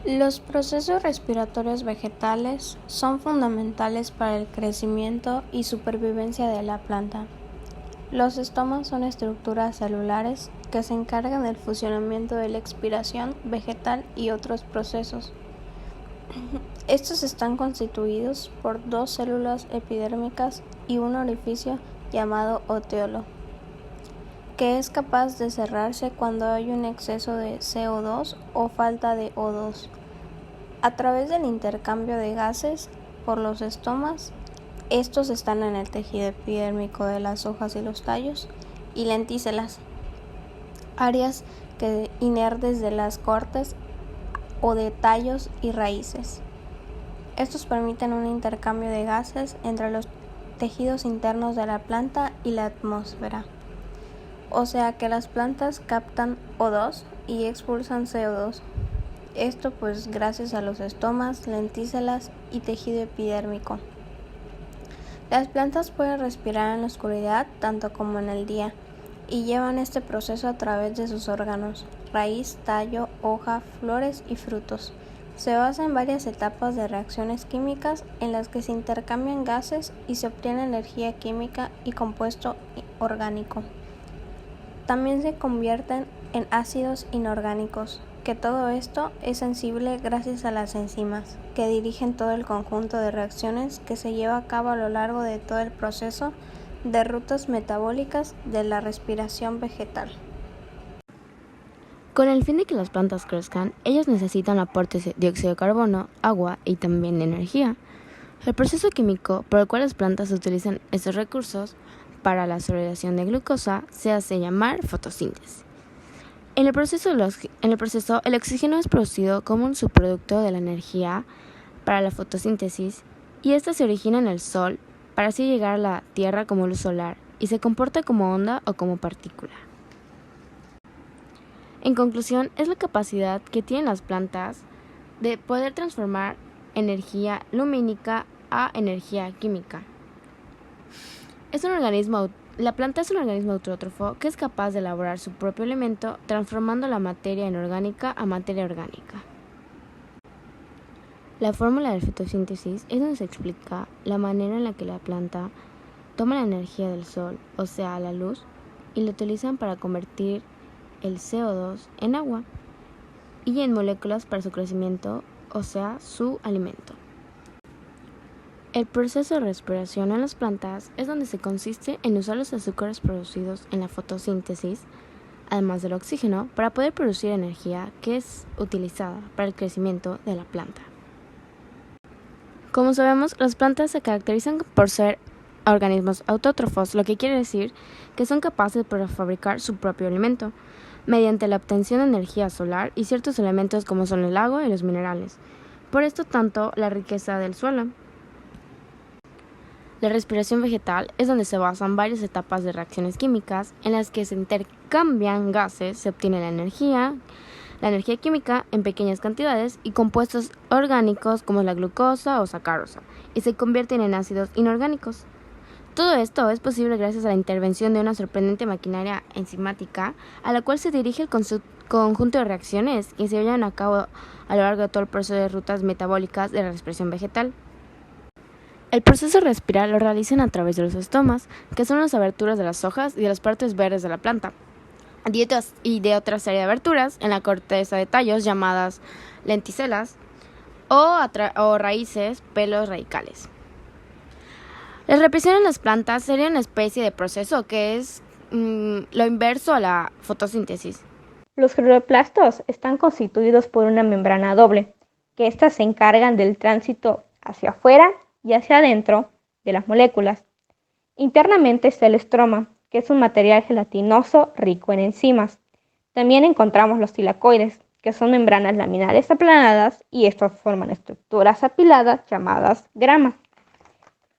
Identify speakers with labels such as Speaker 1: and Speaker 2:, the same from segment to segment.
Speaker 1: Los procesos respiratorios vegetales son fundamentales para el crecimiento y supervivencia de la planta. Los estomas son estructuras celulares que se encargan del funcionamiento de la expiración vegetal y otros procesos. Estos están constituidos por dos células epidérmicas y un orificio llamado oteolo, que es capaz de cerrarse cuando hay un exceso de CO2 o falta de O2. A través del intercambio de gases por los estomas, estos están en el tejido epidérmico de las hojas y los tallos y lentícelas, áreas que inertes de las cortes o de tallos y raíces. Estos permiten un intercambio de gases entre los tejidos internos de la planta y la atmósfera. O sea que las plantas captan O2 y expulsan CO2. Esto pues gracias a los estomas, lentícelas y tejido epidérmico. Las plantas pueden respirar en la oscuridad tanto como en el día y llevan este proceso a través de sus órganos, raíz, tallo, hoja, flores y frutos. Se basa en varias etapas de reacciones químicas en las que se intercambian gases y se obtiene energía química y compuesto orgánico. También se convierten en ácidos inorgánicos, que todo esto es sensible gracias a las enzimas, que dirigen todo el conjunto de reacciones que se lleva a cabo a lo largo de todo el proceso de rutas metabólicas de la respiración vegetal.
Speaker 2: Con el fin de que las plantas crezcan, ellas necesitan aportes de dióxido de carbono, agua y también de energía. El proceso químico por el cual las plantas utilizan estos recursos para la oxidación de glucosa se hace llamar fotosíntesis. En el proceso, el oxígeno es producido como un subproducto de la energía para la fotosíntesis y esta se origina en el Sol para así llegar a la Tierra como luz solar y se comporta como onda o como partícula. En conclusión, es la capacidad que tienen las plantas de poder transformar energía lumínica a energía química. La planta es un organismo autótrofo que es capaz de elaborar su propio alimento, transformando la materia inorgánica a materia orgánica. La fórmula de fotosíntesis es donde se explica la manera en la que la planta toma la energía del sol, o sea, la luz, y la utilizan para convertir el CO2 en agua y en moléculas para su crecimiento, o sea, su alimento. El proceso de respiración en las plantas es donde se consiste en usar los azúcares producidos en la fotosíntesis, además del oxígeno, para poder producir energía que es utilizada para el crecimiento de la planta. Como sabemos, las plantas se caracterizan por ser organismos autótrofos, lo que quiere decir que son capaces de fabricar su propio alimento, mediante la obtención de energía solar y ciertos elementos como son el agua y los minerales. Por esto tanto la riqueza del suelo. La respiración vegetal es donde se basan varias etapas de reacciones químicas en las que se intercambian gases, se obtiene la energía química en pequeñas cantidades y compuestos orgánicos como la glucosa o sacarosa, y se convierten en ácidos inorgánicos. Todo esto es posible gracias a la intervención de una sorprendente maquinaria enzimática a la cual se dirige el conjunto de reacciones que se llevan a cabo a lo largo de todo el proceso de rutas metabólicas de la respiración vegetal. El proceso de respirar lo realizan a través de los estomas, que son las aberturas de las hojas y de las partes verdes de la planta, y de otra serie de aberturas en la corteza de tallos llamadas lenticelas o raíces, pelos radicales. La respiración en las plantas sería una especie de proceso que es lo inverso a la fotosíntesis.
Speaker 3: Los cloroplastos están constituidos por una membrana doble, que éstas se encargan del tránsito hacia afuera y hacia adentro de las moléculas. Internamente está el estroma, que es un material gelatinoso rico en enzimas. También encontramos los tilacoides, que son membranas laminares aplanadas y estos forman estructuras apiladas llamadas gramas.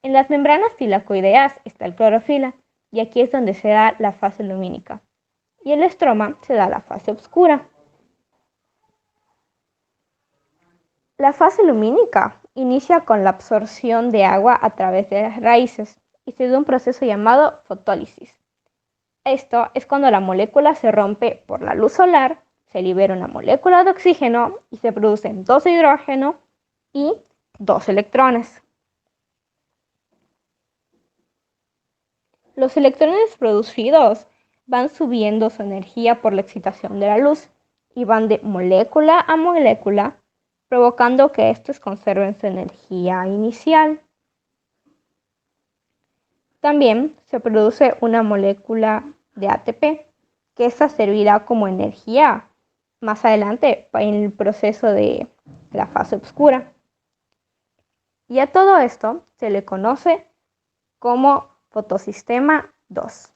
Speaker 3: En las membranas tilacoideas está el clorofila, y aquí es donde se da la fase lumínica. Y el estroma se da la fase oscura. La fase lumínica inicia con la absorción de agua a través de las raíces y se da un proceso llamado fotólisis. Esto es cuando la molécula se rompe por la luz solar se libera una molécula de oxígeno y se producen 2 de hidrógeno y 2 electrones. Los electrones producidos van subiendo su energía por la excitación de la luz y van de molécula a molécula, provocando que estos conserven su energía inicial. También se produce una molécula de ATP, que esta servirá como energía más adelante en el proceso de la fase oscura. Y a todo esto se le conoce como fotosistema 2.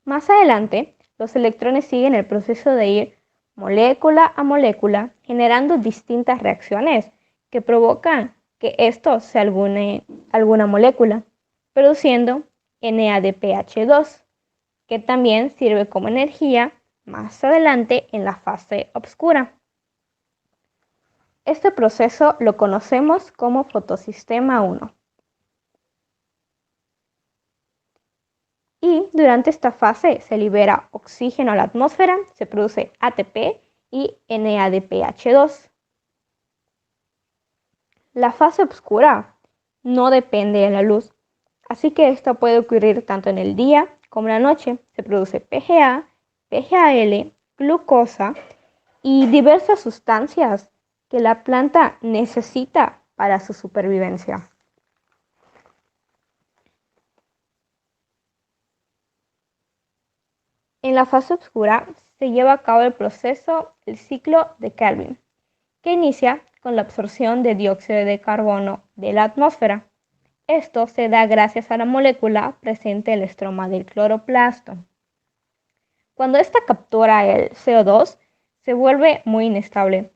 Speaker 3: Más adelante, los electrones siguen el proceso de ir molécula a molécula, generando distintas reacciones que provocan que esto se algune alguna molécula, produciendo NADPH2, que también sirve como energía más adelante en la fase oscura. Este proceso lo conocemos como fotosistema 1. Y durante esta fase se libera oxígeno a la atmósfera, se produce ATP y NADPH2. La fase oscura no depende de la luz, así que esto puede ocurrir tanto en el día como en la noche. Se produce PGA, PGAL, glucosa y diversas sustancias que la planta necesita para su supervivencia. En la fase oscura se lleva a cabo el ciclo de Kelvin, que inicia con la absorción de dióxido de carbono de la atmósfera. Esto se da gracias a la molécula presente en el estroma del cloroplasto. Cuando esta captura el CO2, se vuelve muy inestable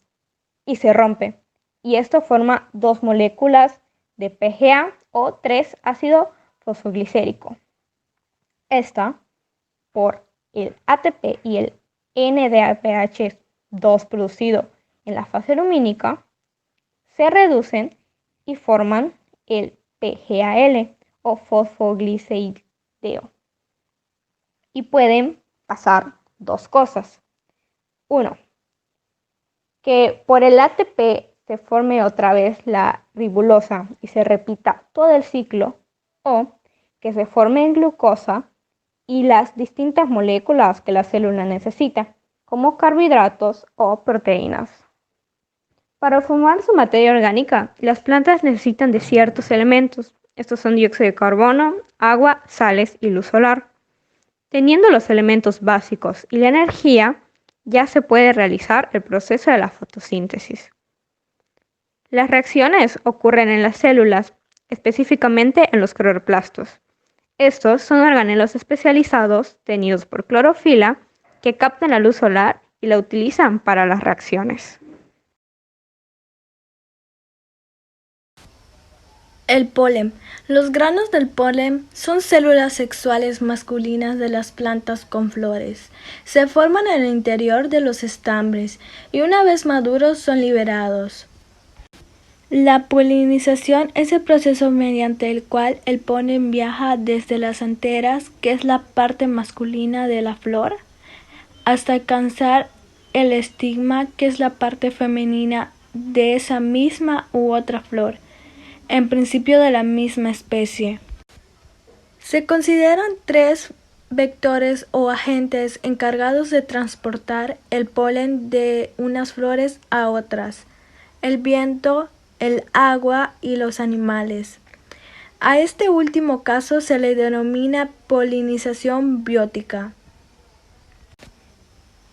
Speaker 3: y se rompe, y esto forma 2 moléculas de PGA o 3 ácido fosfoglicérico. Esta, por el ATP y el NADPH2 producido en la fase lumínica, se reducen y forman el PGAL o fosfoglicerideo. Y pueden pasar 2 cosas. 1. Que por el ATP se forme otra vez la ribosa y se repita todo el ciclo, o que se forme en glucosa y las distintas moléculas que la célula necesita, como carbohidratos o proteínas. Para formar su materia orgánica, las plantas necesitan de ciertos elementos. Estos son dióxido de carbono, agua, sales y luz solar. Teniendo los elementos básicos y la energía, ya se puede realizar el proceso de la fotosíntesis. Las reacciones ocurren en las células, específicamente en los cloroplastos. Estos son organelos especializados tenidos por clorofila que captan la luz solar y la utilizan para las reacciones.
Speaker 4: El polen. Los granos del polen son células sexuales masculinas de las plantas con flores. Se forman en el interior de los estambres y una vez maduros son liberados. La polinización es el proceso mediante el cual el polen viaja desde las anteras, que es la parte masculina de la flor, hasta alcanzar el estigma, que es la parte femenina de esa misma u otra flor, en principio de la misma especie. Se consideran 3 vectores o agentes encargados de transportar el polen de unas flores a otras: el viento, el agua y los animales. A este último caso se le denomina polinización biótica.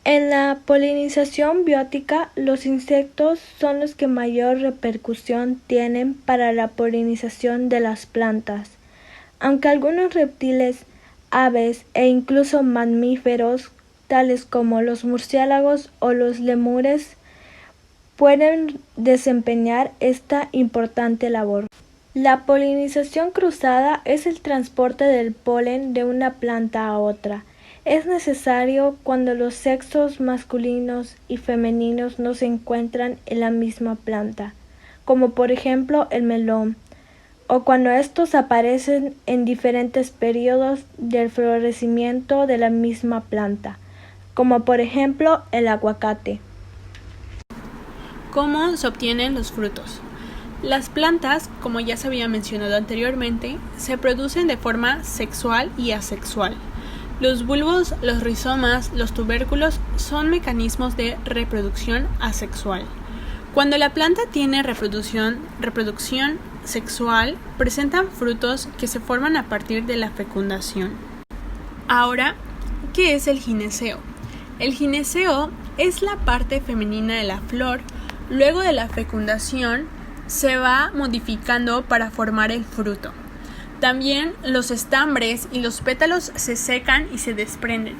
Speaker 4: En la polinización biótica, los insectos son los que mayor repercusión tienen para la polinización de las plantas, aunque algunos reptiles, aves e incluso mamíferos, tales como los murciélagos o los lémures, pueden desempeñar esta importante labor. La polinización cruzada es el transporte del polen de una planta a otra. Es necesario cuando los sexos masculinos y femeninos no se encuentran en la misma planta, como por ejemplo el melón, o cuando estos aparecen en diferentes periodos del florecimiento de la misma planta, como por ejemplo el aguacate.
Speaker 5: ¿Cómo se obtienen los frutos? Las plantas, como ya se había mencionado anteriormente, se producen de forma sexual y asexual. Los bulbos, los rizomas, los tubérculos son mecanismos de reproducción asexual. Cuando la planta tiene reproducción sexual, presentan frutos que se forman a partir de la fecundación. Ahora, ¿qué es el gineceo? El gineceo es la parte femenina de la flor. Luego de la fecundación, se va modificando para formar el fruto. También los estambres y los pétalos se secan y se desprenden.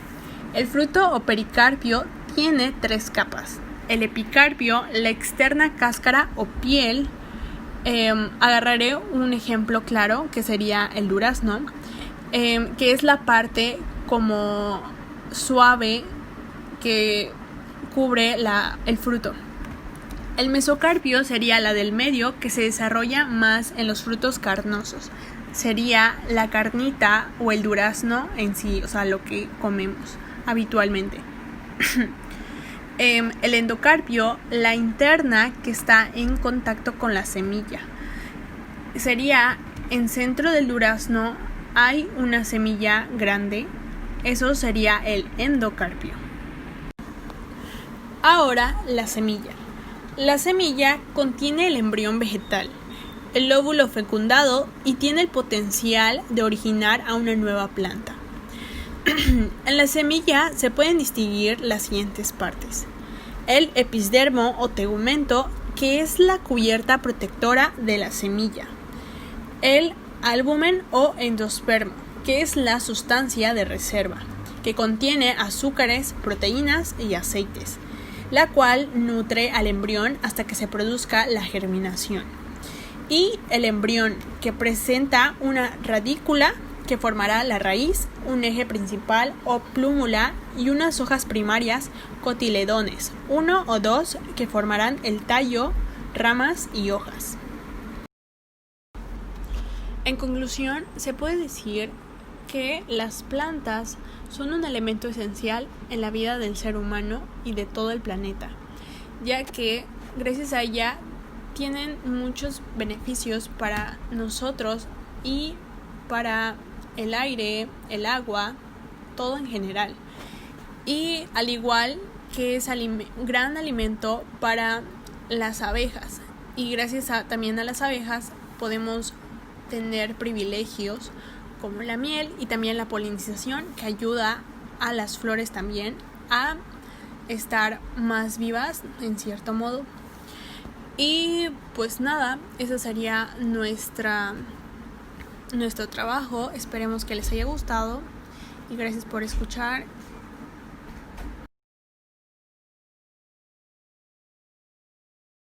Speaker 5: El fruto o pericarpio tiene 3 capas. El epicarpio, la externa cáscara o piel. Agarraré un ejemplo claro que sería el durazno, que es la parte como suave que cubre el fruto. El mesocarpio sería la del medio, que se desarrolla más en los frutos carnosos. Sería la carnita o el durazno en sí, o sea, lo que comemos habitualmente. El endocarpio, la interna que está en contacto con la semilla. Sería en centro del durazno hay una semilla grande, eso sería el endocarpio. Ahora la semilla. La semilla contiene el embrión vegetal, el óvulo fecundado y tiene el potencial de originar a una nueva planta. En la semilla se pueden distinguir las siguientes partes. El episdermo o tegumento, que es la cubierta protectora de la semilla. El álbumen o endospermo, que es la sustancia de reserva, que contiene azúcares, proteínas y aceites, la cual nutre al embrión hasta que se produzca la germinación. Y el embrión, que presenta una radícula que formará la raíz, un eje principal o plúmula y unas hojas primarias cotiledones, 1 o 2 que formarán el tallo, ramas y hojas. En conclusión, se puede decir que las plantas son un elemento esencial en la vida del ser humano y de todo el planeta, ya que gracias a ella tienen muchos beneficios para nosotros y para el aire, el agua, todo en general. Y al igual que es gran alimento para las abejas. Y gracias también a las abejas podemos tener privilegios como la miel y también la polinización, que ayuda a las flores también a estar más vivas en cierto modo. Y pues nada, ese sería nuestro trabajo. Esperemos que les haya gustado y gracias por escuchar